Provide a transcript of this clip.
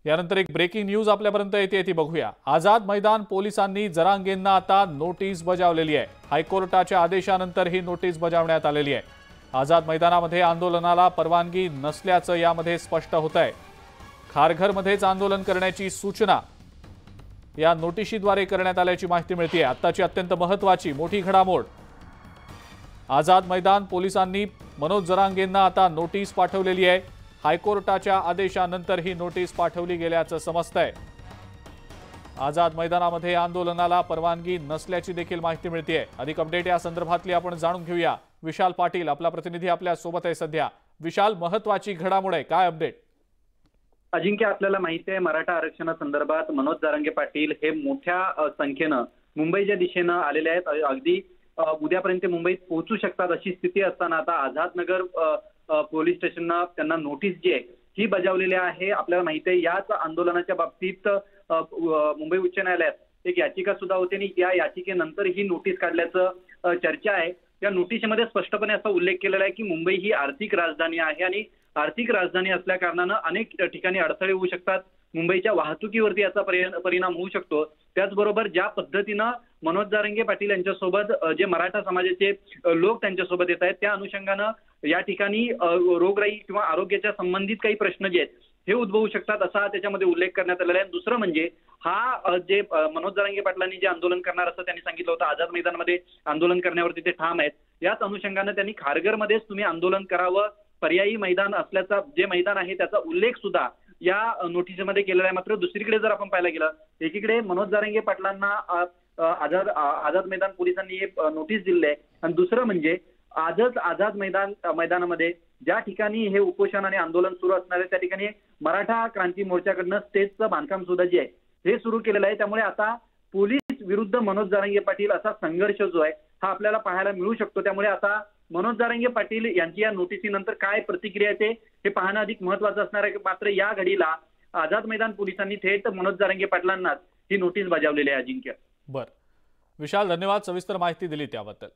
यानंतर एक breaking news आपल्यापर्यंत येते ती बघूया। आझाद मैदान पोलिसांनी जरांगेंना आता नोटीस बजावलेली आहे। हायकोर्टाच्या आदेशानंतर ही नोटीस बजावण्यात आलेली आहे। आझाद मैदानामध्ये आंदोलनाला परवानगी नसल्याचं यामध्ये स्पष्ट होतंय। खारघरमध्येच आंदोलन करण्याची सूचना या नोटिशीद्वारे करण्यात आल्याची माहिती मिळते। आत्ताची अत्यंत महत्त्वाची मोठी घडामोड, आझाद मैदान पोलिसांनी मनोज जरांगेंना आता नोटीस पाठवलेली आहे। हायकोर्टाच्या आदेशानंतर ही नोटीस पाठवली गेल्याचं समजतंय। आझाद मैदानामध्ये आंदोलनाला परवानगी नसल्याची देखील माहिती मिळते। अधिक अपडेट या संदर्भातली आपण जाणून घेऊया। विशाल पाटील आपला प्रतिनिधी आपल्या सोबत आहे सध्या। विशाल, महत्त्वाची घडामोड आहे, काय अपडेट? अजिंक्य, आपल्याला माहिती आहे मराठा आरक्षणासंदर्भात मनोज जरांगे पाटील हे मोठ्या संख्येनं मुंबईच्या दिशेनं आलेले आहेत। अगदी उद्यापर्यंत मुंबईत पोहोचू शकतात अशी स्थिती असताना आता आझाद नगर पोलीस स्टेशनना त्यांना नोटीस जी आहे ही बजावलेली आहे। आपल्याला माहिती आहे याच आंदोलनाच्या बाबतीत मुंबई उच्च न्यायालयात एक याचिका सुद्धा होती आणि या याचिकेनंतर ही नोटीस काढल्याचं चर्चा आहे। या नोटीसमध्ये स्पष्टपणे असा उल्लेख केलेला आहे की मुंबई ही आर्थिक राजधानी आहे आणि आर्थिक राजधानी असल्या कारणानं अनेक ठिकाणी अडथळे होऊ शकतात। मुंबईच्या वाहतुकीवरती याचा परिणाम होऊ शकतो। त्याचबरोबर ज्या पद्धतीनं मनोज जरांगे पाटील यांच्यासोबत जे मराठा समाजाचे लोक त्यांच्यासोबत येत आहेत त्या अनुषंगानं या ठिकाणी रोगराई किंवा आरोग्याच्या संबंधित काही प्रश्न जे आहेत हे उद्भवू शकतात असा त्याच्यामध्ये उल्लेख करण्यात आलेला आहे। दुसरं म्हणजे हा जे मनोज जरांगे पाटलांनी जे आंदोलन करणार असं त्यांनी सांगितलं होतं, आझाद मैदानामध्ये आंदोलन करण्यावरती ते ठाम आहेत। याच अनुषंगानं त्यांनी खारघरमध्येच तुम्ही आंदोलन करावं, पर्यायी मैदान असल्याचा जे मैदान आहे त्याचा उल्लेख सुद्धा या नोटीसमध्ये केलेला आहे। मात्र दुसरीकडे जर आपण पाहायला गेलं, एकीकडे मनोज जरांगे पाटलांना आझाद मैदान पोलिसांनी हे नोटीस दिली आहे आणि दुसरं म्हणजे आजच आझाद मैदानामध्ये ज्या ठिकाणी हे उपोषण आणि आंदोलन सुरू असणार आहे त्या ठिकाणी मराठा क्रांती मोर्चाकडनं स्टेजचं बांधकाम सुद्धा जे आहे हे सुरू केलेलं आहे। त्यामुळे आता पोलीस विरुद्ध मनोज जरांगे पाटील असा संघर्ष जो आहे हा आपल्याला पाहायला मिळू शकतो। त्यामुळे आता मनोज जरांगे पाटील यांची या नोटीसीनंतर काय प्रतिक्रिया येते हे पाहणं अधिक महत्त्वाचं असणार आहे। मात्र या घडीला आझाद मैदान पोलिसांनी थेट मनोज जरांगे पाटलांनाच ही नोटीस बजावलेली आहे। अजिंक्य, विशाल, धन्यवाद सविस्तर माहिती दिली त्याबद्दल।